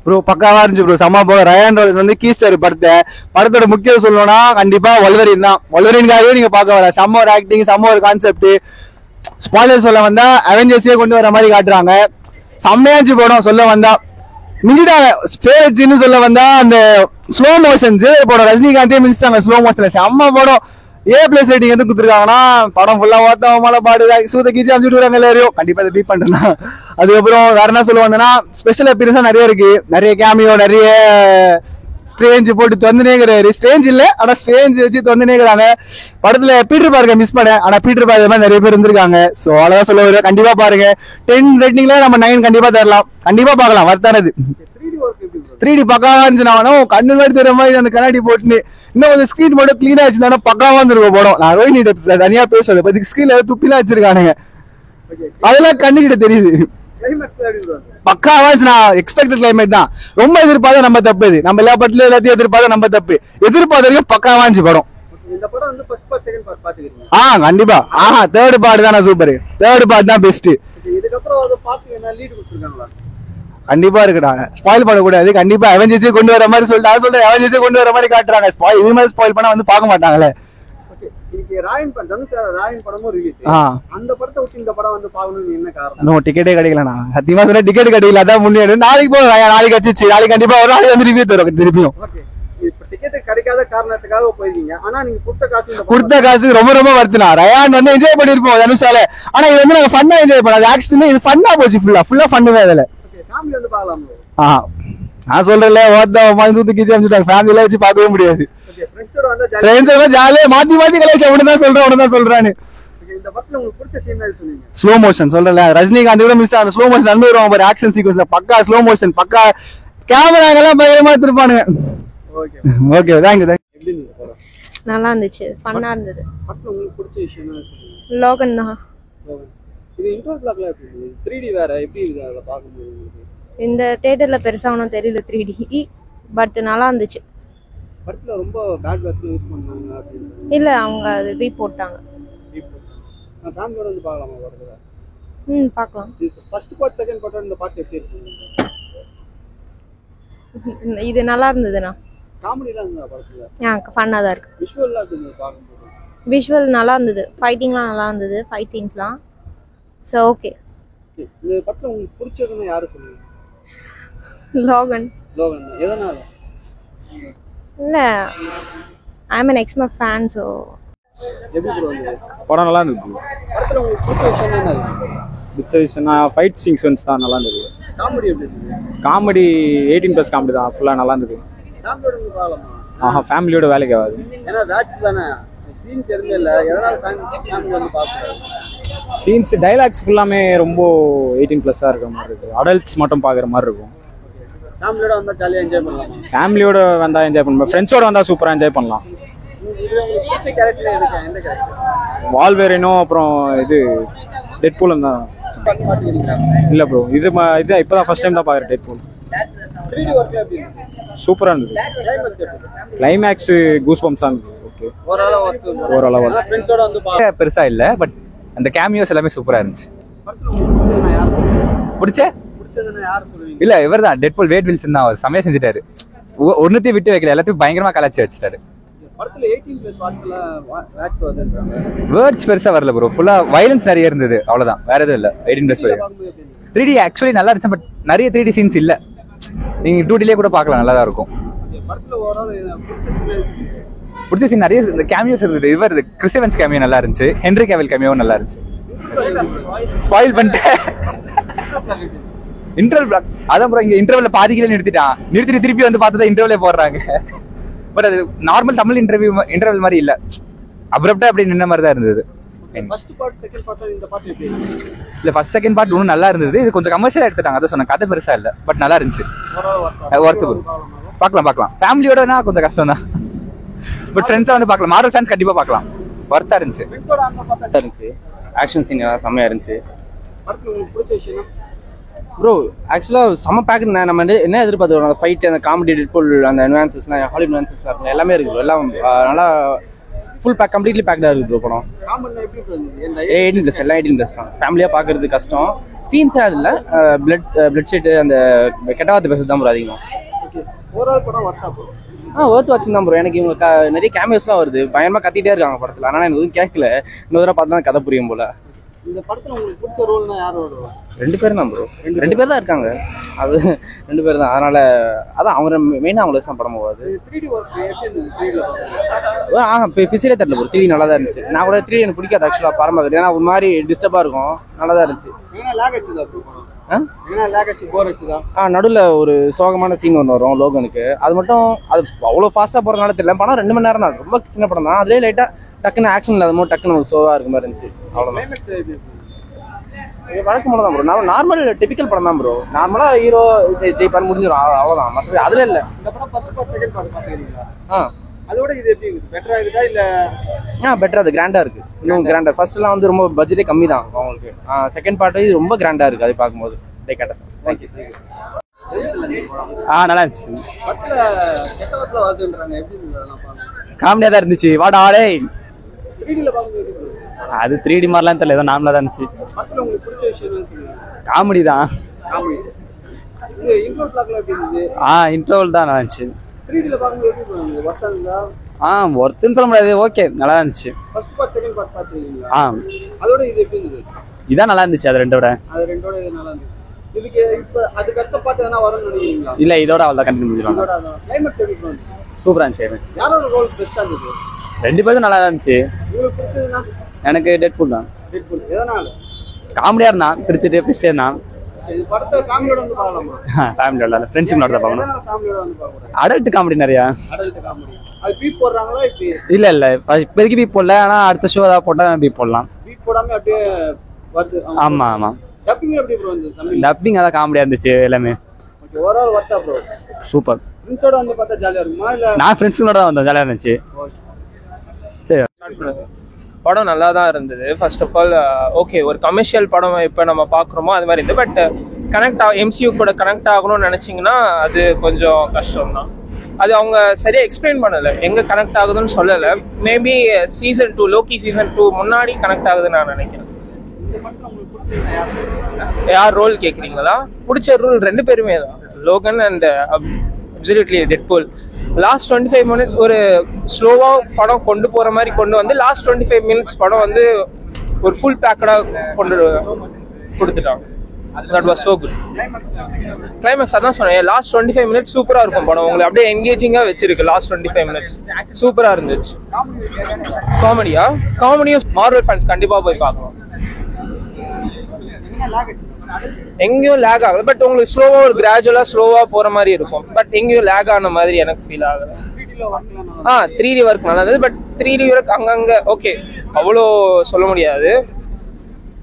Bro பக்காவா இருந்துச்சு bro. செம்ம போ ரயான் ரெய்னால்ட்ஸ் வந்து கீஸ்டர் படத்தோட முக்கியம் சொல்லணும்னா கண்டிப்பா வல்வரின் தான். வல்வரின்காகவே நீங்க பார்க்க வர செம்ம ஒரு ஆக்டிங், செம்ம ஒரு கான்செப்ட். ஸ்பாய்லர் சொல்ல வந்தா அவெஞ்சர்ஸே கொண்டு வர மாதிரி காட்டுறாங்க. செம்மையாச்சு படம் சொல்ல வந்தா. மிஞ்சிட்டாங்க ஃபேவரட்ஸ்னு சொல்ல வந்தா அந்த ஸ்லோ மோஷன்ஸ் படம் ரஜினிகாந்தே மிஞ்சிட்டாங்க ஸ்லோ மோஷன்ல. செம்ம படம். A+ ரேட்டிங் வந்து கொடுத்துருக்காங்கன்னா படம் ஃபுல்லா ஓத்தம் மழை பாடு சூத கீச்சு அமுச்சுட்டு வராங்க எல்லாரையும். கண்டிப்பா இதை பீட் பண்றேன்னா அதுக்கப்புறம் வேற என்ன சொல்ல வந்தேன்னா ஸ்பெஷல் அப்பியரன்ஸா நிறைய இருக்கு. நிறைய கேமியோ, நிறைய ஸ்ட்ரேஞ்ச் போட்டு தொந்துனேங்கிறாரு. ஸ்ட்ரேஞ்ச் இல்ல ஆனா ஸ்ட்ரேஞ்ச் வச்சு தொந்துனேங்கிறாங்க. படத்துல பீட்டர் பார்க்கர் மிஸ் பண்ணேன். ஆனா பீட்டர் பார்க்கர் மாதிரி நிறைய பேர் இருந்திருக்காங்க. சோ அவ்வளவுதான் சொல்ல வருவேன். கண்டிப்பா பாருங்க. 10 ரேட்டிங்ல நம்ம 9 கண்டிப்பா தரலாம். கண்டிப்பா பார்க்கலாம். வர்த்தானது 3D பக்காவா இருந்துச்சுன்னா கண்ணு மாதிரி தர மாதிரி அந்த கண்ணாடி போட்டுன்னு இன்னும் கொஞ்சம் ஸ்கிரீன் மட்டும் கிளீனா வச்சிருந்தா பக்காவா இருந்திருக்கும் படம். நான் ரோஹினி தனியா பேசுறது பத்தி ஸ்கிரீன்ல துப்பிலாம் வச்சிருக்கானுங்க. அதெல்லாம் கண்ணுகிட்ட தெரியுது. பக்காவா நான் எக்ஸ்பெக்டட் கிளைமேட் தான். ரொம்ப எதிர்பார்த்தா நம்ம தப்பு. இது நம்ம எல்லா படத்துல எல்லாத்தையும் எதிர்பார்த்தா நம்ம தப்பு. எதிர்பார்த்த வரைக்கும் பக்காவா இருந்துச்சு படம். கண்டிப்பா. தேர்ட் பார்ட் தான் சூப்பர். தேர்ட் பார்ட் தான் பெஸ்ட். கண்டிப்பா இருக்குடா. ஸ்பாயில் பண்ணக்கூடாது. கண்டிப்பா அவெஞ்சர்ஸே கொண்டு வர மாதிரி சொல்றேன். அவெஞ்சர்ஸே கொண்டு வர மாதிரி காட்டுறாங்க. இது மாதிரி ஸ்பாயில் பண்ணா வந்து பார்க்க மாட்டாங்களே. டிக்கெட்டே கிடைக்கலண்ணா. சத்தியமா சொல்ல டிக்கெட் கிடைக்கல. அதான் முன்னாடி நாளைக்கு போறோம். நாளைக்கு வச்சு நாளைக்கு கண்டிப்பா ஒரு நாளைக்கு வந்து ரிவ்யூ தரும் திருப்பியும். கொடுத்த காசு ரொம்ப ரொம்ப வருத்துனா. ரயான் வந்து என்ஜாய் பண்ணிருப்போம் தனுஷால. ஆனா இது வந்து நாங்க ஃபன்னா என்ஜாய் பண்ணோம். ஆக்சுவலி இது ஃபன்னா போச்சு. ஃபுல்லா ஃபன்னுவே அதுல. நான் சொல்றேன்ல ஃபேமிலியில வச்சு பார்க்கவே முடியாது. ஜாலியா மாத்தி மாத்தி கலாய்ச்சி அவனதான் சொல்றானு. ஸ்லோ மோஷன் சொல்றல ரஜினிகாந்த் கூட மிஸ் ஆன ஸ்லோ மோஷன் வந்து வருவாங்க பாரு. ஆக்ஷன் சீக்வன்ஸ்ல பக்கா ஸ்லோ மோஷன், பக்கா கேமராங்கெல்லாம் பயங்கரமா எடுத்துருப்பானுங்க. Okay thank you. நல்லா இருந்துச்சு. ஃபன்னா இருந்தது. லோகன் தான். இது இன்டர்வல் பிளாக்ல இருக்கு. 3D வேற எப்படி இருக்கு அத பாக்கும்போது. இந்த தியேட்டர்ல பெருசா ஒன்றும் தெரியல 3D. பட் நல்லா இருந்துச்சு. படத்துல ரொம்ப பேட் வெர்ஷன் யூஸ் பண்ணாங்க அப்படினா இல்ல அவங்க அது ரீப் போட்டாங்க. நான் ஃபேமிலியோட வந்து பார்க்கலாமா படத்துல? பார்க்கலாம். ஃபர்ஸ்ட் பார்ட் செகண்ட் பார்ட் இந்த பார்ட் எப்படி இருக்கு? இது நல்லா இருந்ததுனா. காமெடிலாம் இருந்தா படத்துல? ஃபன்னா தான் இருக்கு. விஷுவல்லாம் எப்படி இருக்கு பாக்கும்போது? விஷுவல் நல்லா இருந்தது. ஃபைட்டிங்லாம் நல்லா இருந்தது. ஃபைட் சீன்ஸ்லாம் சோ ஓகே. இந்த படத்துல உங்களுக்கு பிடிச்சதுன்னு யாரை சொல்லுவீங்க? லோகன். எதனால? இல்ல ஐ அம் an X-Men fan so எப்படி ப்ரோ வந்து படம் நல்லா இருந்துச்சு. படத்துல உங்களுக்கு பிடிச்ச விஷயம் என்ன? பிடிச்ச விஷயம்னா ஃபைட் சீக்வென்ஸ் தான் நல்லா இருந்தது. காமெடி எப்படி இருந்துச்சு? காமெடி 18+ காமெடி தான். ஃபுல்லா நல்லா இருந்தது. ஃபேமிலியோட வந்து பார்க்கலாமா? ஃபேமிலியோட வேலைக்கு ஆகாது. ஏன்னா வேட்ஸ் தானே. சீன்ஸ் எதுவுமே இல்லை. எதனால ஃபேமிலி வந்து பார்க்குறாங்க? சீன்ஸ் டைலாக்ஸ் ஃபுல்லாமே ரொம்ப 18+ஆக இருக்கிற மாதிரி இருக்குது. அடல்ட்ஸ் மட்டும் பார்க்குற மாதிரி இருக்கும். ஃபேமிலியோட வந்தால் ஜாலியாக என்ஜாய் பண்ணலாம். ஃபேமிலியோட வந்தால் என்ஜாய் பண்ணலாம். ஃப்ரெண்ட்ஸோட வந்தால் சூப்பராக என்ஜாய் பண்ணலாம். வால்வேரினும் அப்புறம் இது டெட்பூலும் தான். இல்லை ப்ரோ இது இப்போ தான் ஃபர்ஸ்ட் டைம் தான் பார்க்குறேன் டெட்பூல். சூப்பராக இருந்தது. கிளைமேக்ஸ் கூஸ் பம்ப்ஸாக இருந்தது. பெருசா இல்ல பட் அந்த கேமியோஸ் எல்லாமே சூப்பரா இருந்துச்சு. இல்ல இவர்தான் டெட்பூல் வேட் வில்சன் தான். அவர் செமையா செஞ்சுட்டாரு. ஒன்னுத்தையும் விட்டு வைக்கல. எல்லாத்தையும் பயங்கரமா கலாச்சி வச்சுட்டாரு. வேர்ட்ஸ் பெருசா வரல ப்ரோ. ஃபுல்லா வயலன்ஸ் நிறைய இருந்தது. அவ்வளவுதான். வேற எதுவும் இல்ல. 18+. 3D ஆக்சுவலி நல்லா இருந்துச்சு. பட் நிறைய 3D சீன்ஸ் இல்ல. நீங்க 2Dலயே கூட பார்க்கலாம். நல்லா தான் இருக்கும். பிடிச்ச சீன் நிறைய இந்த கேமியோஸ் இருந்தது. இவர் கிறிஸ் எவன்ஸ் கேமியோ நல்லா இருந்துச்சு. ஹென்ரி கேவில் கேமியோ நல்லா இருந்துச்சு. ஸ்பாயில் பண்ணிட்டேன். இன்டர்வல் பிளாக் அதான் ப்ரோ. இங்க இன்டர்வல்ல பாதியில நிறுத்திட்டு திருப்பி வந்து பார்த்தா இன்டர்வலே போடுறாங்க. பட் அது நார்மல் தமிழ் இன்டர்வல் மாதிரி இல்ல. அப்ரப்டா அப்படி நின்ன மாதிரி தான் இருந்தது. இல்ல ஃபர்ஸ்ட் செகண்ட் பார்ட் இன்னும் நல்லா இருந்தது. இது கொஞ்சம் கமர்ஷியலா எடுத்துட்டாங்க. அதான் சொன்ன கதை பெருசா இல்ல. பட் நல்லா இருந்துச்சு. பார்க்கலாம். ஃபேமிலியோடனா கொஞ்சம் கஷ்டம் தான். பட் ஃப்ரெண்ட்ஸா வந்து பார்க்கலாம். மார்வல் ஃபேன்ஸ் கண்டிப்பா பார்க்கலாம். வர்த்தா இருந்துச்சு. ஆக்ஷன் சீன் செம்மையா இருந்துச்சு. ப்ரோ ஆக்சுவலாக செம்ம பேக். நம்ம என்ன எதிர்பார்த்து அந்த ஃபைட், அந்த காமெடி, டெட்பூல், அந்த அட்வான்சஸ்லாம், ஹாலிவுட் அட்வான்சஸ்லாம் எல்லாமே இருக்குது. எல்லாம் நல்லா ஃபுல் பேக் கம்ப்ளீட்லி பேக்டாக இருக்குது ப்ரோ படம். காமெடி எப்படி bro இருந்தது? 18+ எல்லாம் 18+ தான். ஃபேமிலியாக பார்க்கறது கஷ்டம். சீன்ஸே அது இல்லை, பிளட் ஷீட்டு அந்த கெட்ட வார்த்தை பேசுறது தான் ப்ரோ அதிகம். ஓவரால் படம் ஒர்த்தா ப்ரோ? ஒர்த் வாட்சிங் தான் ப்ரோ. எனக்கு இவங்க நிறைய கேமியோஸ்லாம் வருது, பயங்கரமாக கத்திட்டே இருக்காங்க படத்தில். ஆனால் எனக்கு எதுவும் கேட்கல, இன்னொரு தடவை பார்த்தா கதை புரியும் போல. இந்த படத்துல உங்களுக்கு பிடிச்ச ரோல்னா யார் வருவா? 2 பேர் தான் ப்ரோ, 2 பேர் தான் இருக்காங்க. அது 2 பேர் தான். அதனால அதான் அவங்க மெயினாக அவங்களுக்கு தான் படம் போகாது. 3D ஒர்க் எப்படி இருந்தது? 3D பிசிலே தரல ப்ரோ. 3D நல்லா தான் இருந்துச்சு. நான் கூட 3D எனக்கு பிடிக்காது ஆக்சுவலாக பரமாக்குது, ஏன்னா ஒரு மாதிரி டிஸ்டர்பாக இருக்கும். நல்லா தான் இருந்துச்சு. ஏன்னா லேக் அடிச்சதா ப்ரோ படம்? ஏன்னா லேக் அடிச்சு போர் அடிச்சதா? நடுவில் ஒரு சோகமான சீன் ஒன்று வரும் லோகனுக்கு. அது மட்டும் அது அவ்வளோ ஃபாஸ்ட்டாக போகிறதுனால தெரியல. படம் 2 மணி நேரம் தான், ரொம்ப சின்ன படம் தான். அதுலேயே லைட்டாக டக்குன்னு ஆக்ஷன் இல்லாத போது டக்குன்னு நமக்கு சோவாக இருக்க மாதிரி இருந்துச்சு. அவ்வளோதான். வழக்கம் போல தான் ப்ரோ. நான் நார்மல் டிபிக்கல் படம் தான் ப்ரோ. நார்மலாக ஹீரோ ஜெயிப்பார் முடிஞ்சிடும், அவ்வளோதான். மற்றது அதில் இல்லை. இந்த படம் ஃபர்ஸ்ட் பார்ட் செகண்ட் பார்ட் பார்த்துக்கிறீங்களா? ஆ அதோட இது எப்படி இருக்குது? பெட்டரா இருக்கா இல்ல? பெட்டராக அது கிராண்டாக இருக்குது. இன்னும் கிராண்டாக. ஃபர்ஸ்ட்லாம் வந்து ரொம்ப பட்ஜெட்டே கம்மி தான் அவங்களுக்கு. செகண்ட் பார்ட்டு இது ரொம்ப கிராண்டாக இருக்குது அதை பார்க்கும்போது. கேட்டேன் சார். தேங்க்யூ. நல்லா இருந்துச்சு. படத்துல கெட்ட வார்த்தை வருதுன்றாங்க, எப்படி இருந்தது அதெல்லாம் பாருங்க? காமெடியா தான் இருந்துச்சு. வாடாடே 3D ல பார்க்கும்போது எப்படி இருந்தது? அது 3D மாதிரிலாம் தெரியல, ஏதோ நார்மலா தான் இருந்துச்சு. படத்துல உங்களுக்கு பிடிச்ச விஷயம் சொல்லுங்க. காமெடி தான். காமெடி. இது இன்ட்ரோ பிளாக்ல எப்படி இருந்தது? இன்டர்வல் தான் நல்லா இருந்துச்சு. 3D ல பார்க்கும்போது எப்படி இருந்தது? ஒர்த்தா இருந்தா? ஒருத்தன்னு சொல்ல முடியாது, ஓகே நல்லா இருந்துச்சு. ஃபர்ஸ்ட் பார்ட் செகண்ட் பார்ட் பாத்தீங்களா? அதோட இது எப்படி இருந்தது? இதான் நல்லா இருந்துச்சு. அது ரெண்டோட இது நல்லா இருந்துச்சு. இதுக்கு இப்ப அதுக்கு அடுத்த பாட்டு எதனா வரும்னு நினைக்கிறீங்களா? இல்ல, இதோட அவ்வளவு கண்டினியூ பண்ணிடுவாங்க. இதோட கிளைமேக்ஸ் எப்படி இருந்துச்சு? சூப்பரா இருந்துச்சு. யாரோட ரோல் பெஸ்டா இருந்தது? 2 பேரும் நல்லா இருந்துச்சு. உங்களுக்கு பிடிச்சதுன்னா? எனக்கு டெட்பூல் தான். டெட்பூல். எதனால? காமெடியா இருந்தான், சிரிச்சுட்டு பிடிச்சிட்டே இருந்தான். இது படத்தை ஃபேமிலியோட வந்து பார்க்கலாமா? ஃபேமிலியோட இல்ல, ஃப்ரெண்ட்ஸுங்களோட தான் பார்க்கணும். எதனால ஃபேமிலியோட வந்து பார்க்கணும்? அடல்ட் காமெடி நிறையா. Adult comedy. அது பீப் போடுறாங்களா இப்படி? இல்ல இப்போதைக்கு பீப் போடல, ஆனா அடுத்த ஷோ ஏதாவது போட்டா பீப் போடலாம். பீப் போடாம அப்படியே வருது. ஆமா. டப்பிங் எப்படி ப்ரோ வந்து தமிழ்? டப்பிங் அதான் காமெடியா இருந்துச்சு எல்லாமே. ஓகே, ஓவரால் வர்த்தா ப்ரோ? சூப்பர். ஃப்ரெண்ட்ஸோட வந்து பார்த்தா ஜாலியா இருக்குமா இல்ல? நான் ஃப்ரெண்ட்ஸுங்களோட தான் வந்தேன், ஜாலியா இருந்துச்சு. சரி, படம் நல்லா தான் இருந்தது. ஃபர்ஸ்ட் ஆஃப் ஆல் ஓகே, ஒரு கமர்ஷியல் படம் இப்போ நம்ம பார்க்குறோமோ அது மாதிரி இருந்தது. பட் MCU கூட கனெக்ட் ஆகணும்னு நினச்சிங்கன்னா அது கொஞ்சம் கஷ்டம் தான். அது அவங்க சரியாக எக்ஸ்பிளைன் பண்ணலை, எங்கே கனெக்ட் ஆகுதுன்னு சொல்லலை. மேபி சீசன் 2 லோக்கி சீசன் 2 முன்னாடி கனெக்ட் ஆகுதுன்னு நான் நினைக்கிறேன். யார் ரோல் கேட்குறீங்களா? பிடிச்ச ரோல் 2 பேருமே தான், Logan and absolutely Deadpool. Last 25 minutes ஒரு ஸ்லோவாக படம் கொண்டு போகிற மாதிரி கொண்டு வந்து லாஸ்ட் 25 மினிட்ஸ் படம் வந்து ஒரு ஃபுல் பேக்கடாக கொடுத்துட்டாங்க. That was so good. Climax அதான் சொன்னேன், லாஸ்ட் 25 மினிட்ஸ் சூப்பராக இருக்கும் படம். உங்களுக்கு அப்படியே என்கேஜிங்காக வச்சிருக்கு. லாஸ்ட் 25 மினிட்ஸ் சூப்பராக இருந்துச்சு. காமெடியும் மார்வல் ஃபேன்ஸ் கண்டிப்பாக போய் பார்க்கலாம். எங்கேயும் லேக் ஆகல, பட் உங்களுக்கு ஸ்லோவா ஒரு கிராஜுவலா ஸ்லோவா போற மாதிரி இருக்கும். பட் எங்கேயும் லேக் ஆன மாதிரி எனக்கு ஃபீல் ஆகல. 3D ஒர்க் நல்லா இருந்தது. பட் 3D ஒர்க் அங்கங்க ஓகே, அவ்வளோ சொல்ல முடியாது.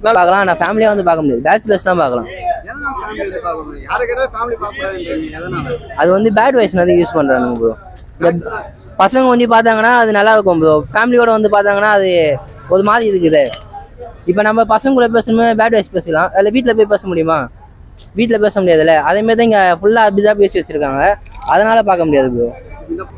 பார்க்கலாம். நான் ஃபேமிலியா வந்து பார்க்க முடியாது, பேச்சுலர்ஸ் தான் பார்க்கலாம். அது வந்து பேட் வைஸ் நிறைய யூஸ் பண்றாங்க ப்ரோ. பசங்க வந்து பார்த்தாங்கன்னா அது நல்லா இருக்கும் ப்ரோ. ஃபேமிலியோட வந்து பார்த்தாங்கன்னா அது ஒரு மாதிரி இருக்குது. இப்போ நம்ம பசங்க கூட பேசணுமே பேட் வைஸ் பேசலாம், அதில் வீட்டில் போய் பேச முடியுமா? வீட்டில் பேச முடியாதுல்ல. அதேமாரி தான் இங்கே ஃபுல்லாக அப்படிதான் பேசி வச்சிருக்காங்க, அதனால பார்க்க முடியாது ப்ரோ.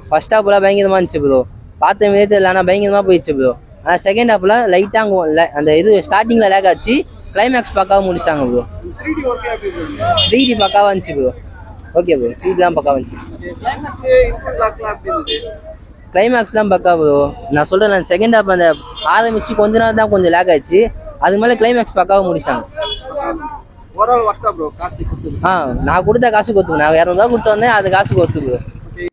ஃபர்ஸ்ட் ஹாஃப்லாம் பயங்கரமாக இருந்துச்சு ப்ரோ, பார்த்த மாரி தெரியல, ஆனால் பயங்கரமாக போயிடுச்சு ப்ரோ. ஆனால் செகண்ட் ஹாஃப்ல லைட்டாக அங்கே அந்த இது ஸ்டார்டிங்கில் லேக் ஆச்சு, கிளைமேக்ஸ் பக்காவாக முடிச்சிட்டாங்க ப்ரோ. 3D பக்காவாக இருந்துச்சு ப்ரோ. ஓகே ப்ரோ, 3Dலாம் பக்காவாக இருந்துச்சு. கிளைமேக்ஸ்லாம் பக்கா ப்ரோ. நான் சொல்கிறேன், செகண்ட் ஹாஃப் அந்த ஆரம்பிச்சு கொஞ்ச நேரம் தான் கொஞ்சம் லேக் ஆச்சு, அது மேலே கிளைமேக்ஸ் பக்காவாக முடிச்சிட்டாங்க. நான் கொடுத்த காசு கொடுத்து, நான் 200 ரூபா கொடுத்து வந்தேன், அது காசு கொடுத்து ப்ரோ.